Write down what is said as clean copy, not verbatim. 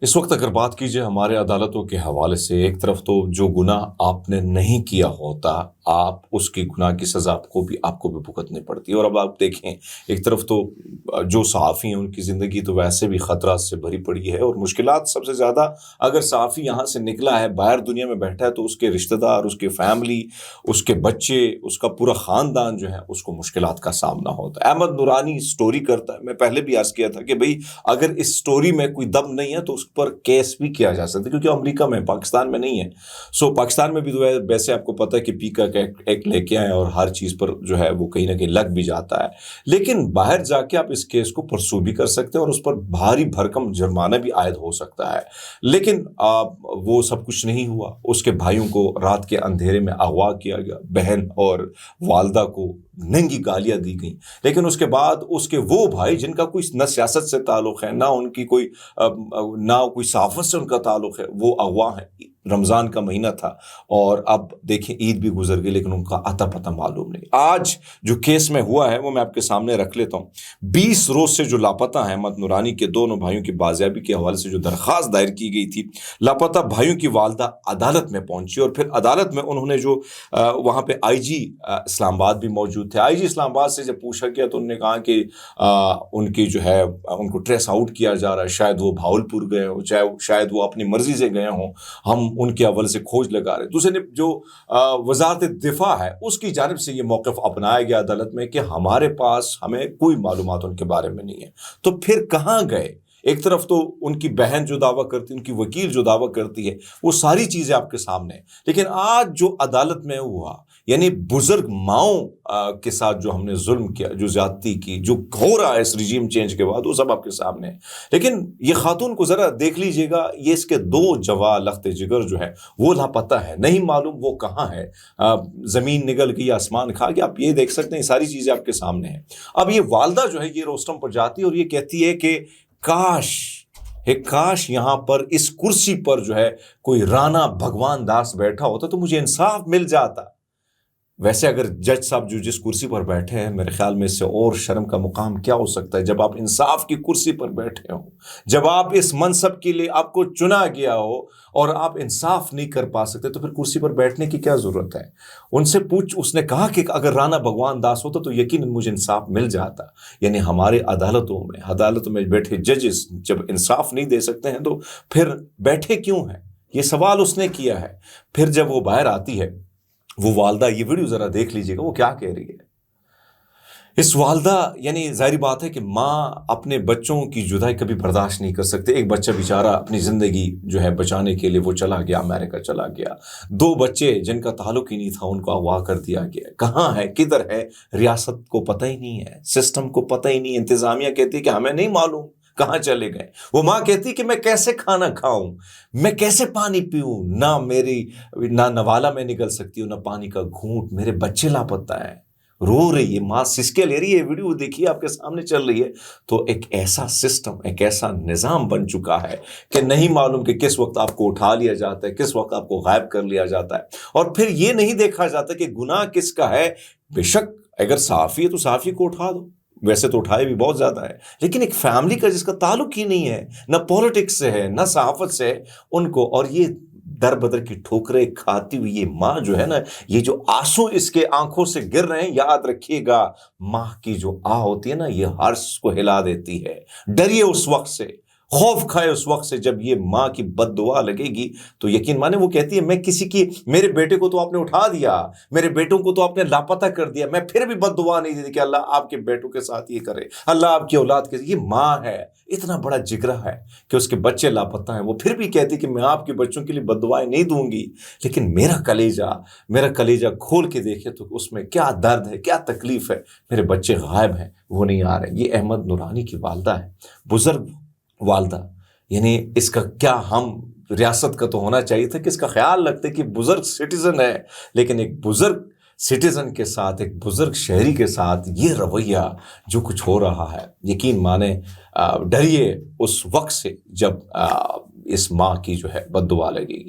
اس وقت اگر بات کیجیے ہمارے عدالتوں کے حوالے سے، ایک طرف تو جو گناہ آپ نے نہیں کیا ہوتا، آپ اس کی گناہ کی سزا آپ کو بھی بھگتنی پڑتی ہے۔ اور اب آپ دیکھیں، ایک طرف تو جو صحافی ہیں ان کی زندگی تو ویسے بھی خطرات سے بھری پڑی ہے، اور مشکلات سب سے زیادہ اگر صحافی یہاں سے نکلا ہے، باہر دنیا میں بیٹھا ہے، تو اس کے رشتہ دار، اس کی فیملی، اس کے بچے، اس کا پورا خاندان جو ہے اس کو مشکلات کا سامنا ہوتا ہے۔ احمد نورانی سٹوری کرتا ہے، میں پہلے بھی عرض کیا تھا کہ بھئی اگر اس سٹوری میں کوئی دم نہیں ہے تو اس پر کیس بھی کیا جا سکتا ہے، کیونکہ امریکہ میں، پاکستان میں نہیں ہے۔ پاکستان میں بھی تو ویسے آپ کو پتہ ہے کہ پیکا کا ایک لے کے آئے، اور ہر چیز پر جو ہے وہ کہیں نہ کہیں لگ بھی جاتا ہے، لیکن باہر جا کے آپ اس کیس کو پرسو بھی کر سکتے ہیں اور اس پر بھاری بھرکم جرمانہ بھی عائد ہو سکتا ہے۔ لیکن وہ سب کچھ نہیں ہوا۔ اس کے بھائیوں کو رات کے اندھیرے میں اغوا کیا گیا، بہن اور والدہ کو ننگی گالیاں دی گئیں، لیکن اس کے بعد اس کے وہ بھائی جن کا کوئی نہ سیاست سے تعلق ہے، نہ ان کی نہ کوئی صحافت سے ان کا تعلق ہے، وہ اغوا ہیں۔ رمضان کا مہینہ تھا اور اب دیکھیں عید بھی گزر گئی، لیکن ان کا اتا پتہ معلوم نہیں۔ آج جو کیس میں ہوا ہے وہ میں آپ کے سامنے رکھ لیتا ہوں۔ 20 روز سے جو لاپتہ ہیں احمد نورانی کے دونوں بھائیوں کی بازیابی کے حوالے سے جو درخواست دائر کی گئی تھی، لاپتہ بھائیوں کی والدہ عدالت میں پہنچی، اور پھر عدالت میں انہوں نے جو وہاں پہ آئی جی اسلام آباد بھی موجود تھے۔ آئی جی اسلام آباد سے جب پوچھا گیا تو انہوں نے کہا کہ ان کی جو ہے ان کو ٹریس آؤٹ کیا جا رہا ہے، شاید وہ بھاولپور گئے ہوں، شاید وہ اپنی مرضی سے گئے ہوں، ہم ان کے حوالے سے کھوج لگا رہے ہیں۔ دوسرے جو وزارت دفاع ہے اس کی جانب سے یہ موقف اپنایا گیا عدالت میں کہ ہمارے پاس ہمیں کوئی معلومات ان کے بارے میں نہیں ہے۔ تو پھر کہاں گئے؟ ایک طرف تو ان کی بہن جو دعویٰ کرتی ہے، ان کی وکیل جو دعویٰ کرتی ہے، وہ ساری چیزیں آپ کے سامنے ہیں، لیکن آج جو عدالت میں ہوا، یعنی بزرگ ماؤں کے ساتھ جو ہم نے ظلم کیا، جو زیادتی کی، جو ہو رہا ہے اس رجیم چینج کے بعد، وہ سب آپ کے سامنے ہے۔ لیکن یہ خاتون کو ذرا دیکھ لیجئے گا، یہ اس کے 2 جواں لخت جگر جو ہے وہ لاپتہ ہے، نہیں معلوم وہ کہاں ہے، زمین نگل گئی، آسمان کھا گیا، آپ یہ دیکھ سکتے ہیں، ساری چیزیں آپ کے سامنے ہیں۔ اب یہ والدہ جو ہے یہ روسٹم پر جاتی ہے اور یہ کہتی ہے کہ کاش یہاں پر اس کرسی پر جو ہے کوئی رانا بھگوان داس بیٹھا ہوتا تو مجھے انصاف مل جاتا۔ ویسے اگر جج صاحب جو جس کرسی پر بیٹھے ہیں، میرے خیال میں اس سے اور شرم کا مقام کیا ہو سکتا ہے جب آپ انصاف کی کرسی پر بیٹھے ہوں، جب آپ اس منصب کے لیے آپ کو چنا گیا ہو اور آپ انصاف نہیں کر پا سکتے، تو پھر کرسی پر بیٹھنے کی کیا ضرورت ہے؟ ان سے اس نے کہا کہ اگر رانا بھگوان داس ہوتا تو یقیناً مجھے انصاف مل جاتا۔ یعنی ہمارے عدالتوں میں بیٹھے ججز جب انصاف نہیں دے سکتے ہیں تو پھر بیٹھے کیوں ہیں؟ یہ سوال اس نے کیا ہے۔ پھر جب وہ باہر آتی ہے، وہ والدہ، یہ ویڈیو ذرا دیکھ لیجئے گا وہ کیا کہہ رہی ہے۔ اس والدہ، یعنی ظاہری بات ہے کہ ماں اپنے بچوں کی جدائی کبھی برداشت نہیں کر سکتے۔ ایک بچہ بیچارہ اپنی زندگی جو ہے بچانے کے لیے وہ چلا گیا، امریکہ چلا گیا، 2 بچے جن کا تعلق ہی نہیں تھا ان کو اغوا کر دیا گیا۔ کہاں ہے، کدھر ہے؟ ریاست کو پتہ ہی نہیں ہے، سسٹم کو پتہ ہی نہیں، انتظامیہ کہتی ہے کہ ہمیں نہیں معلوم کہاں چلے گئے۔ وہ ماں کہتی کہ میں کیسے کھانا کھاؤں، میں کیسے پانی پیوں، نہ نوالا میں نگل سکتی ہوں، نہ پانی کا گھونٹ، میرے بچے لاپتہ ہیں۔ رو رہی ہے ماں، سسکے لے رہی ہے۔ ویڈیو دیکھیے، آپ کے سامنے چل رہی ہے۔ تو ایک ایسا سسٹم، ایک ایسا نظام بن چکا ہے کہ نہیں معلوم کہ کس وقت آپ کو اٹھا لیا جاتا ہے، کس وقت آپ کو غائب کر لیا جاتا ہے، اور پھر یہ نہیں دیکھا جاتا کہ گناہ کس کا ہے۔ بے شک اگر صحافی ہے تو صحافی کو اٹھا دو، ویسے تو اٹھائے بھی بہت زیادہ ہے، لیکن ایک فیملی کا جس کا تعلق ہی نہیں ہے، نہ پولیٹکس سے ہے، نہ صحافت سے ہے، ان کو، اور یہ در بدر کی ٹھوکریں کھاتی ہوئی یہ ماں جو ہے نا، یہ جو آنسو اس کے آنکھوں سے گر رہے ہیں، یاد رکھیے گا ماں کی جو آہ ہوتی ہے نا، یہ عرش کو ہلا دیتی ہے۔ ڈریے اس وقت سے، خوف کھائے اس وقت سے جب یہ ماں کی بد دعا لگے گی تو یقین مانے وہ کہتی ہے میں میرے بیٹے کو تو آپ نے اٹھا دیا، میرے بیٹوں کو تو آپ نے لاپتہ کر دیا، میں پھر بھی بد دعا نہیں دیتی کہ اللہ آپ کے بیٹوں کے ساتھ یہ کرے، اللہ آپ کی اولاد کے ساتھ۔ یہ ماں ہے، اتنا بڑا جگرہ ہے کہ اس کے بچے لاپتہ ہیں، وہ پھر بھی کہتی کہ میں آپ کے بچوں کے لیے بد دعائیں نہیں دوں گی، لیکن میرا کلیجہ کھول کے دیکھے تو اس میں کیا درد ہے، کیا تکلیف ہے، میرے بچے غائب ہیں، وہ نہیں آ رہے۔ یہ احمد نورانی کی والدہ ہے، بزرگ والدہ، یعنی اس کا کیا، ہم ریاست کا تو ہونا چاہیے تھا کہ اس کا خیال رکھتے کہ بزرگ سٹیزن ہے، لیکن ایک بزرگ سٹیزن کے ساتھ، ایک بزرگ شہری کے ساتھ یہ رویہ جو کچھ ہو رہا ہے، یقین مانے ڈریے اس وقت سے جب اس ماں کی جو ہے بد دعا لگے گی۔